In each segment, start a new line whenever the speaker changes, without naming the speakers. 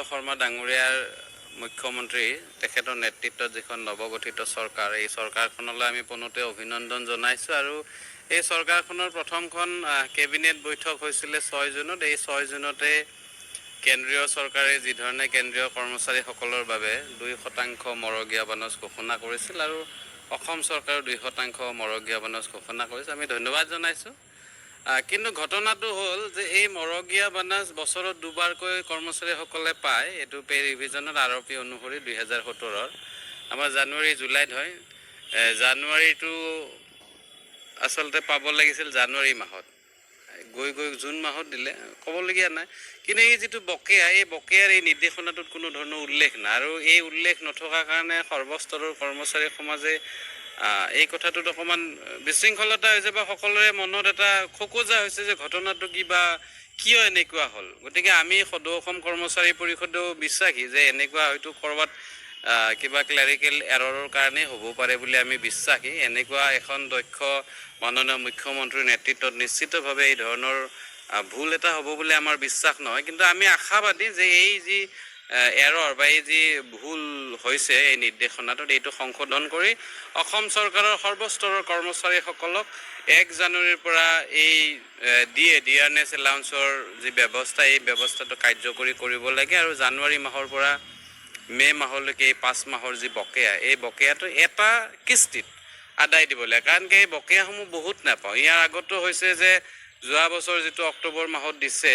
শৰ্মা ডাঙৰীয়াৰ মুখ্যমন্ত্ৰী তেখেতৰ নেতৃত্বত যিখন নৱগঠিত চৰকাৰ, এই চৰকাৰখনলৈ আমি পোনতে অভিনন্দন জনাইছোঁ। আৰু এই চৰকাৰখনৰ প্ৰথমখন কেবিনেট বৈঠক হৈছিলে 6 জুনত। এই 6 জুনতে কেন্দ্ৰীয় চৰকাৰে যিধৰণে কেন্দ্ৰীয় কৰ্মচাৰীসকলৰ বাবে 2% মৰগীয়া বানচ ঘোষণা কৰিছিল আৰু অসম চৰকাৰেও 2% মৰগীয়া বানচ ঘোষণা কৰিছে, আমি ধন্যবাদ জনাইছোঁ। কিন্তু ঘটনাটো হ'ল যে এই মৰগীয়া বানাজ বছৰত দুবাৰকৈ কৰ্মচাৰীসকলে পায়। এইটো পে' ৰিভিজনত আৰপি অনুসৰি 2017 আমাৰ জানুৱাৰী জুলাইত হয়। জানুৱাৰীটো আচলতে পাব লাগিছিল জানুৱাৰী মাহত, গৈ জুন মাহত দিলে, ক'বলগীয়া নাই। কিন্তু এই যিটো বকেয়া, এই বকেয়াৰ এই নিৰ্দেশনাটোত কোনো ধৰণৰ উল্লেখ নাই। আৰু এই উল্লেখ নথকাৰ কাৰণে সৰ্বস্তৰৰ কৰ্মচাৰী সমাজে এই কথাটোত অকণমান বিশৃংখলতা হৈছে বা সকলোৰে মনত এটা খোকোজা হৈছে যে ঘটনাটো কিয় এনেকুৱা হ'ল। গতিকে আমি সদৌ অসম কৰ্মচাৰী পৰিষদেও বিশ্বাসী যে এনেকুৱা হয়তো ক'ৰবাত কিবা ক্লেৰিকেল এৰৰৰ কাৰণেই হ'ব পাৰে বুলি আমি বিশ্বাসী। এনেকুৱা এখন দক্ষ মাননীয় মুখ্যমন্ত্ৰীৰ নেতৃত্বত নিশ্চিতভাৱে এই ধৰণৰ ভুল এটা হ'ব বুলি আমাৰ বিশ্বাস নহয়। কিন্তু আমি আশাবাদী যে এই যি এৰৰ বা এই যি ভুল হৈছে এই নিৰ্দেশনাটোত, এইটো সংশোধন কৰি অসম চৰকাৰৰ সৰ্বস্তৰৰ কৰ্মচাৰীসকলক 1 জানুৱাৰীৰ পৰা এই ডিয়াৰনেছ এলাউন্সৰ যি ব্যৱস্থা, এই ব্যৱস্থাটো কাৰ্যকৰী কৰিব লাগে। আৰু জানুৱাৰী মাহৰ পৰা মে' মাহলৈকে এই 5 মাহৰ যি বকেয়া, এই বকেয়াটো এটা কিস্তিত আদায় দিব লাগে। কাৰণ কি এই বকেয়াসমূহ বহুত নাপাওঁ। ইয়াৰ আগতো হৈছে যে যোৱা বছৰ যিটো অক্টোবৰ মাহত দিছে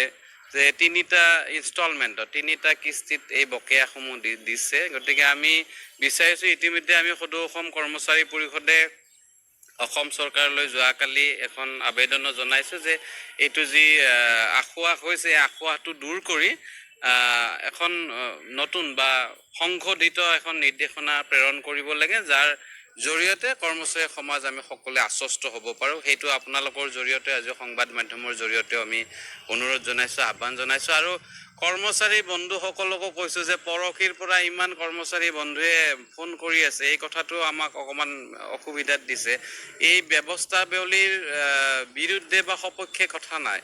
যে 3টা ইনষ্টলমেণ্টত 3টা কিস্তিত এই বকেয়াসমূহ দিছে। গতিকে আমি বিচাৰিছোঁ, ইতিমধ্যে আমি সদৌ অসম কৰ্মচাৰী পৰিষদে অসম চৰকাৰলৈ যোৱাকালি এখন আবেদনো জনাইছোঁ যে এইটো যি আঁসোৱাহ হৈছে, এই আঁসোৱাহটো দূৰ কৰি এখন নতুন বা সংশোধিত এখন নিৰ্দেশনা প্ৰেৰণ কৰিব লাগে, যাৰ জৰিয়তে কৰ্মচাৰী সমাজ আমি সকলোৱে আশ্বস্ত হ'ব পাৰোঁ। সেইটো আপোনালোকৰ জৰিয়তে, আজি সংবাদ মাধ্যমৰ জৰিয়তেও আমি অনুৰোধ জনাইছোঁ, আহ্বান জনাইছোঁ। আৰু কৰ্মচাৰী বন্ধুসকলকো কৈছোঁ যে পৰহিৰ পৰা ইমান কৰ্মচাৰী বন্ধুৱে ফোন কৰি আছে, এই কথাটো আমাক অকণমান অসুবিধাত দিছে। এই ব্যৱস্থাৱলীৰ বিৰুদ্ধে বা সপক্ষে কথা নাই,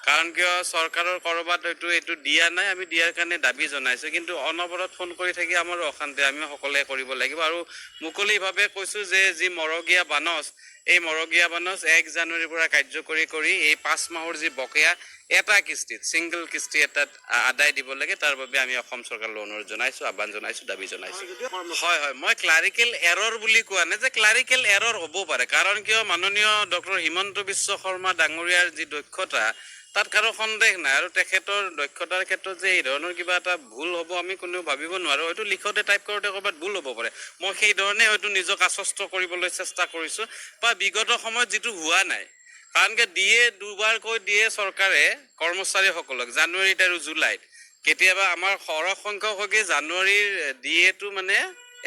কাৰণ কিয় চৰকাৰৰ ক'ৰবাত হয়তো এইটো দিয়া নাই, আমি দিয়াৰ কাৰণে দাবী জনাইছোঁ। কিন্তু অনবৰত ফোন কৰি থাকি আমাৰো অশান্তি, আমি সকলোৱে কৰিব লাগিব। আৰু মুকলিভাৱে কৈছোঁ যে যি মৰগীয়া বানচ, এই মৰগীয়া বানচ 1 জানুৱাৰীৰ পৰা কাৰ্যকৰী কৰি এই 5 মাহৰ যি বকেয়া এটা কিস্তিত, ছিংগল কিস্তি এটাত আদায় দিব লাগে। তাৰ বাবে আমি অসম চৰকাৰলৈ অনুৰোধ জনাইছোঁ, আহ্বান জনাইছোঁ, দাবী জনাইছোঁ। হয়, মই ক্লাৰিকেল এৰৰ বুলি কোৱা নাই, যে ক্লাৰিকেল এৰৰ হ'ব পাৰে। কাৰণ কিয় মাননীয় ডক্টৰ হিমন্ত বিশ্ব শৰ্মা ডাঙৰীয়াৰ যি দক্ষতা, তাত কাৰো সন্দেহ নাই। আৰু তেখেতৰ দক্ষতাৰ ক্ষেত্ৰত যে এই ধৰণৰ কিবা এটা ভুল হ'ব আমি কোনেও ভাবিব নোৱাৰোঁ। হয়তো লিখোঁতে টাইপ কৰোঁতে ক'ৰবাত ভুল হ'ব পাৰে, মই সেই ধৰণে হয়তো নিজক আশ্বস্ত কৰিবলৈ চেষ্টা কৰিছোঁ, বা বিগত সময়ত যিটো হোৱা নাই। কাৰণ কি দুবাৰকৈ দিয়ে চৰকাৰে কৰ্মচাৰীসকলক, জানুৱাৰীত আৰু জুলাইত। কেতিয়াবা আমাৰ সৰহ সংখ্যকে জানুৱাৰীৰ ডিএটো মানে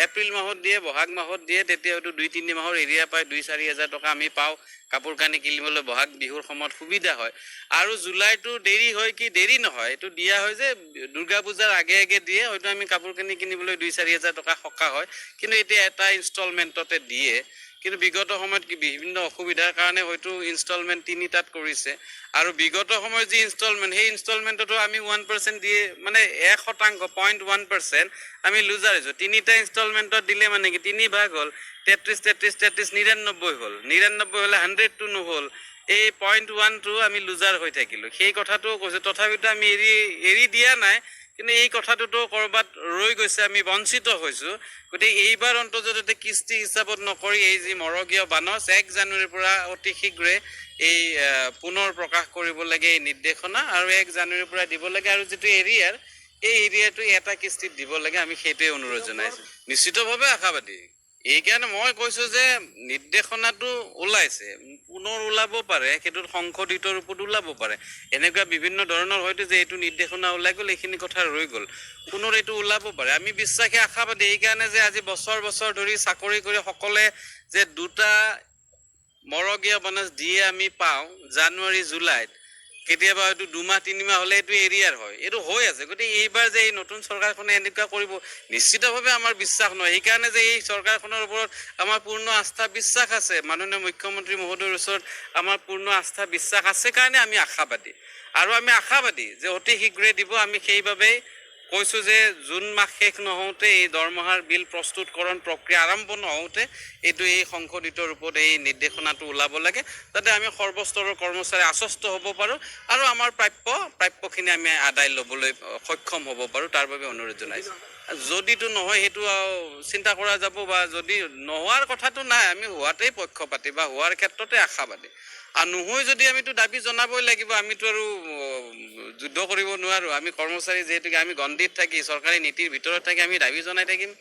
এপ্ৰিল মাহত দিয়ে, বহাগ মাহত দিয়ে, তেতিয়া হয়তো 2-3 মাহৰ এৰিয়া পায়, 2-4 হাজাৰ টকা আমি পাওঁ কাপোৰ কানি কিনিবলৈ, বহাগ বিহুৰ সময়ত সুবিধা হয়। আৰু জুলাইটো দেৰি হয়, কি দেৰি নহয়, এইটো দিয়া হয় যে দুৰ্গা পূজাৰ আগে দিয়ে, হয়তো আমি কাপোৰ কানি কিনিবলৈ 2-4 হাজাৰ টকা সকাহ হয়। কিন্তু এতিয়া এটা ইনষ্টলমেণ্টতে দিয়ে। কিন্তু বিগত সময়ত বিভিন্ন অসুবিধাৰ কাৰণে হয়তো ইনষ্টলমেণ্ট 3টাত কৰিছে। আৰু বিগত সময়ত যি ইনষ্টলমেণ্ট, সেই ইনষ্টলমেণ্টতো আমি 1% দিয়ে, মানে 1% 0.1% আমি লুজাৰ হৈছোঁ। 3টা ইনষ্টলমেণ্টত দিলে মানে কি 3 ভাগ হ'ল, 33 99 হ'ল, 99 হ'লে 100টো নহ'ল, এই 0.1টো আমি লুজাৰ হৈ থাকিলোঁ। সেই কথাটোও কৈছোঁ, তথাপিতো আমি এৰি দিয়া নাই। কিন্তু এই কথাটোতো ক'ৰবাত ৰৈ গৈছে, আমি বঞ্চিত হৈছোঁ। গতিকে এইবাৰ অন্ততঃ কিস্তি হিচাপত নকৰি এই যি মৰগীয় বানচ 1 জানুৱাৰীৰ পৰা অতি শীঘ্ৰে এই পুনৰ প্ৰকাশ কৰিব লাগে এই নিৰ্দেশনা, আৰু 1 জানুৱাৰীৰ পৰা দিব লাগে। আৰু যিটো এৰিয়াৰ, এই এৰিয়াটো এটা কিস্তিত দিব লাগে, আমি সেইটোৱে অনুৰোধ জনাইছোঁ। নিশ্চিতভাৱে আশাবাদী। এইকাৰণে মই কৈছোঁ যে নিৰ্দেশনাটো ওলাইছে, পুনৰ ওলাব পাৰে, সেইটোত সংশোধিত ৰূপত ওলাব পাৰে। এনেকুৱা বিভিন্ন ধৰণৰ হয়তো যে এইটো নিৰ্দেশনা ওলাই গ'ল, এইখিনি কথা ৰৈ গ'ল, পুনৰ এইটো ওলাব পাৰে। আমি বিশ্বাসী, আশাবাদী। এইকাৰণে যে আজি বছৰ ধৰি চাকৰি কৰি সকলোৱে যে 2টা মৰগীয়া বানচ দিয়ে আমি পাওঁ জানুৱাৰী জুলাইত, কেতিয়াবা হয়তো 2-3 মাহ হ'লে এইটো এৰিয়াৰ হয়, এইটো হৈ আছে। গতিকে এইবাৰ যে এই নতুন চৰকাৰখনে এনেকুৱা কৰিব, নিশ্চিতভাৱে আমাৰ বিশ্বাস নহয়। সেইকাৰণে যে এই চৰকাৰখনৰ ওপৰত আমাৰ পূৰ্ণ আস্থা বিশ্বাস আছে, মাননীয় মুখ্যমন্ত্ৰী মহোদয়ৰ ওচৰত আমাৰ পূৰ্ণ আস্থা বিশ্বাস আছে কাৰণে আমি আশাবাদী। আৰু আমি আশাবাদী যে অতি শীঘ্ৰে দিব। আমি সেইবাবেই কৈছোঁ যে জুন মাহ শেষ নহওঁতে এই দৰমহাৰ বিল প্ৰস্তুতকৰণ প্ৰক্ৰিয়া আৰম্ভ নহওঁতে এই সংশোধিত ৰূপত এই নিৰ্দেশনাটো ওলাব লাগে, যাতে আমি সৰ্বস্তৰৰ কৰ্মচাৰী আশ্বস্ত হ'ব পাৰোঁ আৰু আমাৰ প্ৰাপ্যখিনি আমি আদায় ল'বলৈ সক্ষম হ'ব পাৰোঁ, তাৰ বাবে অনুৰোধ জনাইছোঁ। যদিতো নহয় সেইটো চিন্তা কৰা যাব, বা যদি নোহোৱাৰ কথাটো নাই, আমি হোৱাতেই পক্ষপাতি বা হোৱাৰ ক্ষেত্ৰতে আশাবাদী। আৰু নহয় যদি আমিতো দাবী জনাবই লাগিব, আমিতো আৰু যুদ্ধ কৰিব নোৱাৰোঁ। আমি কৰ্মচাৰী যিহেতুকে আমি গণ্ডিত থাকি চৰকাৰী নীতিৰ ভিতৰত থাকি আমি দাবী জনাই থাকিম,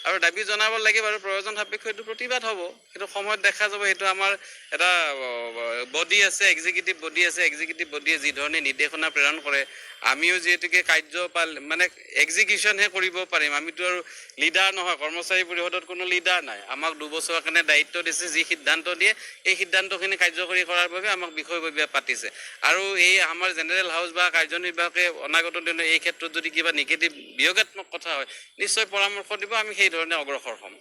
আৰু দাবী জনাব লাগিব, আৰু প্ৰয়োজন সাপেক্ষ সেইটো প্ৰতিবাদ হ'ব। সেইটো সময়ত দেখা যাব। সেইটো আমাৰ এটা বডি আছে, এক্সিকিউটিভ বডি আছে, এক্সিকিউটিভ বডিয়ে যি ধৰণে নিৰ্দেশনা প্ৰেৰণ কৰে, আমিও যিহেতুকে কাৰ্যপাল মানে এক্সিকিউশ্যনহে কৰিব পাৰিম। আমিতো আৰু লিডাৰ নহয়, কৰ্মচাৰী পৰিষদত কোনো লিডাৰ নাই। আমাক 2 বছৰৰ কাৰণে দায়িত্ব দিছে, যি সিদ্ধান্ত দিয়ে এই সিদ্ধান্তখিনি কাৰ্যকৰী কৰাৰ বাবে আমাক বিষয়ববীয়া পাতিছে। আৰু এই আমাৰ জেনেৰেল হাউচ বা কাৰ্যনিৰ্বাহকে অনাগত দিনত এই ক্ষেত্ৰত যদি কিবা নিগেটিভ বিয়োগাত্মক কথা হয়, নিশ্চয় পৰামৰ্শ দিব, আমি সেই ধৰণে অগ্ৰসৰ হ'ম।